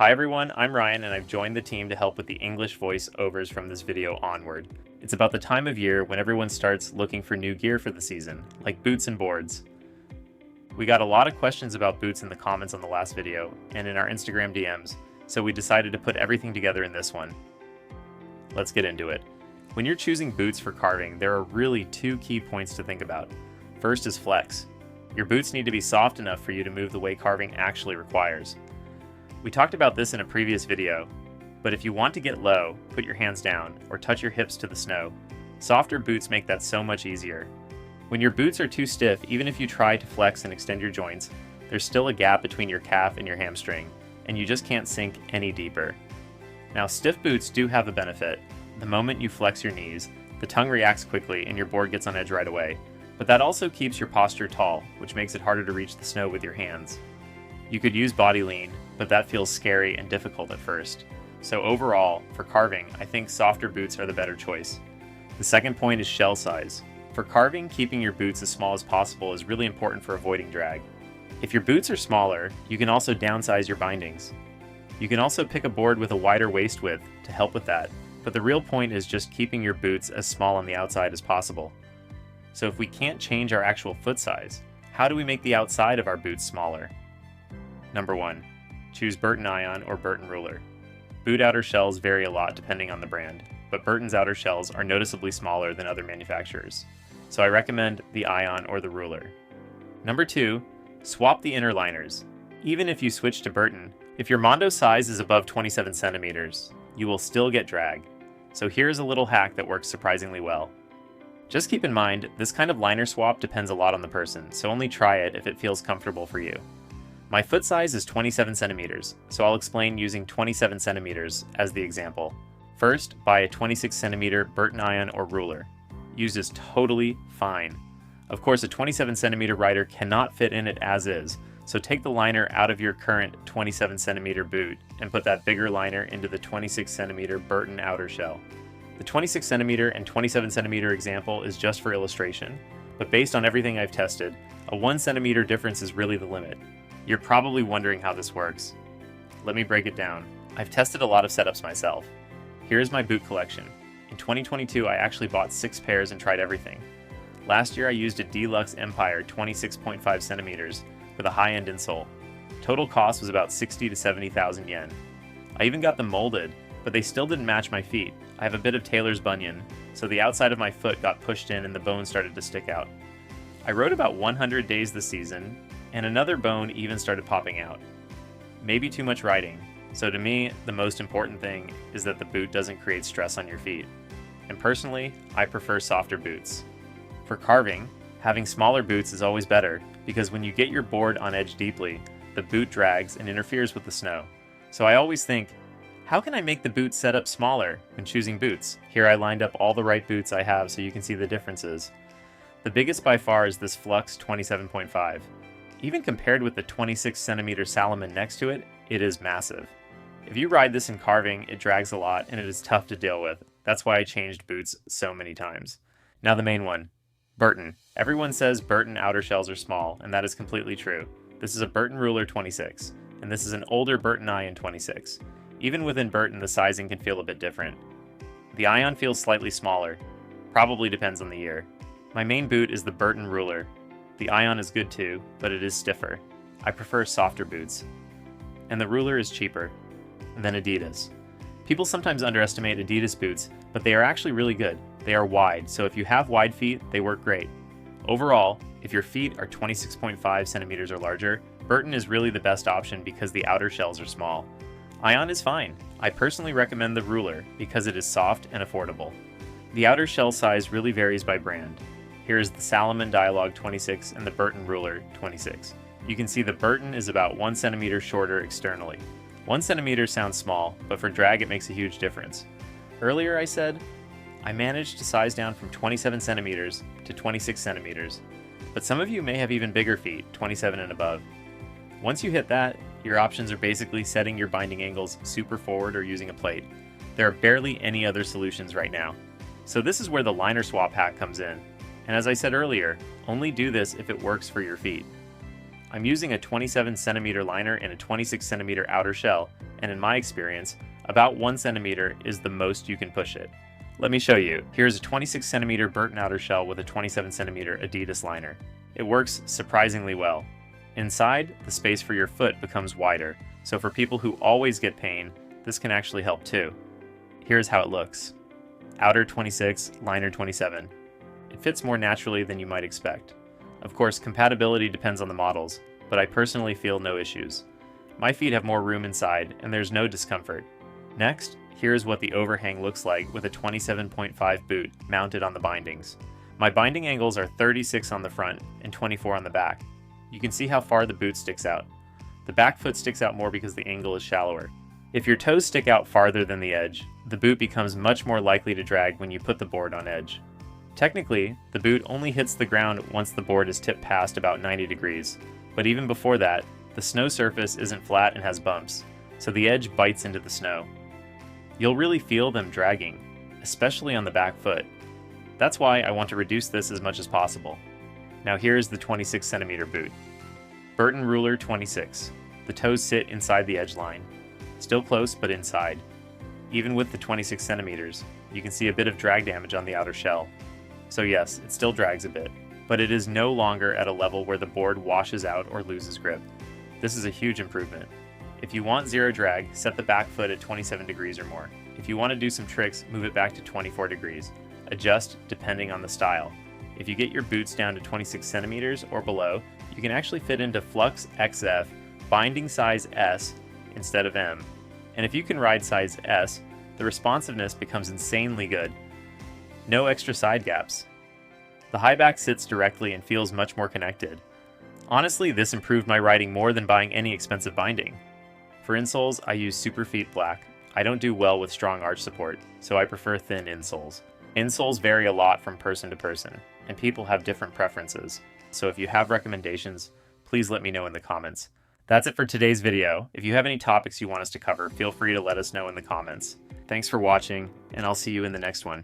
Hi everyone, I'm Ryan and I've joined the team to help with the English voiceovers from this video onward. It's about the time of year when everyone starts looking for new gear for the season, like boots and boards. We got a lot of questions about boots in the comments on the last video and in our Instagram DMs, so we decided to put everything together in this one. Let's get into it. When you're choosing boots for carving, there are really two key points to think about. First is flex. Your boots need to be soft enough for you to move the way carving actually requires. We talked about this in a previous video, but if you want to get low, put your hands down or touch your hips to the snow. Softer boots make that so much easier. When your boots are too stiff, even if you try to flex and extend your joints, there's still a gap between your calf and your hamstring, and you just can't sink any deeper. Now, stiff boots do have a benefit. The moment you flex your knees, the tongue reacts quickly and your board gets on edge right away. But that also keeps your posture tall, which makes it harder to reach the snow with your hands. You could use body lean, but that feels scary and difficult at first. So overall, for carving, I think softer boots are the better choice. The second point is shell size. For carving, keeping your boots as small as possible is really important for avoiding drag. If your boots are smaller, you can also downsize your bindings. You can also pick a board with a wider waist width to help with that, but the real point is just keeping your boots as small on the outside as possible. So if we can't change our actual foot size, how do we make the outside of our boots smaller? Number 1. Choose Burton Ion or Burton Ruler. Boot outer shells vary a lot depending on the brand, but Burton's outer shells are noticeably smaller than other manufacturers, so I recommend the Ion or the Ruler. Number 2. Swap the inner liners. Even if you switch to Burton, if your Mondo size is above 27 centimeters, you will still get drag. So here's a little hack that works surprisingly well. Just keep in mind, this kind of liner swap depends a lot on the person, so only try it if it feels comfortable for you. My foot size is 27 centimeters, so I'll explain using 27 centimeters as the example. First, buy a 26 centimeter Burton Ion or Ruler. Used is totally fine. Of course, a 27 centimeter rider cannot fit in it as is, so take the liner out of your current 27 centimeter boot and put that bigger liner into the 26 centimeter Burton outer shell. The 26 centimeter and 27 centimeter example is just for illustration, but based on everything I've tested, a 1 centimeter difference is really the limit. You're probably wondering how this works. Let me break it down. I've tested a lot of setups myself. Here's my boot collection. In 2022, I actually bought 6 pairs and tried everything. Last year, I used a Deluxe Empire 26.5 centimeters with a high-end insole. Total cost was about 60 to 70,000 yen. I even got them molded, but they still didn't match my feet. I have a bit of tailor's bunion, so the outside of my foot got pushed in and the bone started to stick out. I rode about 100 days this season, and another bone even started popping out. Maybe too much riding, so to me, the most important thing is that the boot doesn't create stress on your feet. And personally, I prefer softer boots. For carving, having smaller boots is always better, because when you get your board on edge deeply, the boot drags and interferes with the snow. So I always think, how can I make the boot setup smaller when choosing boots? Here I lined up all the right boots I have so you can see the differences. The biggest by far is this Flux 27.5. Even compared with the 26 centimeter Salomon next to it, it is massive. If you ride this in carving, it drags a lot and it is tough to deal with. That's why I changed boots so many times. Now the main one, Burton. Everyone says Burton outer shells are small, and that is completely true. This is a Burton Ruler 26, and this is an older Burton Ion 26. Even within Burton, the sizing can feel a bit different. The Ion feels slightly smaller, probably depends on the year. My main boot is the Burton Ruler. The Ion is good too, but it is stiffer. I prefer softer boots. And the Ruler is cheaper than Adidas. People sometimes underestimate Adidas boots, but they are actually really good. They are wide, so if you have wide feet, they work great. Overall, if your feet are 26.5 centimeters or larger, Burton is really the best option because the outer shells are small. Ion is fine. I personally recommend the Ruler because it is soft and affordable. The outer shell size really varies by brand. Here is the Salomon Dialogue 26 and the Burton Ruler 26. You can see the Burton is about 1 centimeter shorter externally. 1 centimeter sounds small, but for drag it makes a huge difference. Earlier I said, I managed to size down from 27 centimeters to 26 centimeters, but some of you may have even bigger feet, 27 and above. Once you hit that, your options are basically setting your binding angles super forward or using a plate. There are barely any other solutions right now. So this is where the liner swap hack comes in. And as I said earlier, only do this if it works for your feet. I'm using a 27 centimeter liner and a 26 centimeter outer shell, and in my experience, about 1 centimeter is the most you can push it. Let me show you. Here's a 26 centimeter Burton outer shell with a 27 centimeter Adidas liner. It works surprisingly well. Inside, the space for your foot becomes wider, so for people who always get pain, this can actually help too. Here's how it looks. Outer 26, liner 27. It fits more naturally than you might expect. Of course, compatibility depends on the models, but I personally feel no issues. My feet have more room inside, and there's no discomfort. Next, here's what the overhang looks like with a 27.5 boot mounted on the bindings. My binding angles are 36 on the front and 24 on the back. You can see how far the boot sticks out. The back foot sticks out more because the angle is shallower. If your toes stick out farther than the edge, the boot becomes much more likely to drag when you put the board on edge. Technically, the boot only hits the ground once the board is tipped past about 90 degrees, but even before that, the snow surface isn't flat and has bumps, so the edge bites into the snow. You'll really feel them dragging, especially on the back foot. That's why I want to reduce this as much as possible. Now here's the 26 centimeter boot. Burton ruler 26. The toes sit inside the edge line. Still close, but inside. Even with the 26 centimeters, you can see a bit of drag damage on the outer shell. So yes, it still drags a bit, but it is no longer at a level where the board washes out or loses grip. This is a huge improvement. If you want zero drag, set the back foot at 27 degrees or more. If you want to do some tricks, move it back to 24 degrees. Adjust depending on the style. If you get your boots down to 26 centimeters or below, you can actually fit into Flux XF, binding size S instead of M. And if you can ride size S, the responsiveness becomes insanely good. No extra side gaps. The high back sits directly and feels much more connected. Honestly, this improved my riding more than buying any expensive binding. For insoles, I use Superfeet Black. I don't do well with strong arch support, so I prefer thin insoles. Insoles vary a lot from person to person, and people have different preferences. So if you have recommendations, please let me know in the comments. That's it for today's video. If you have any topics you want us to cover, feel free to let us know in the comments. Thanks for watching, and I'll see you in the next one.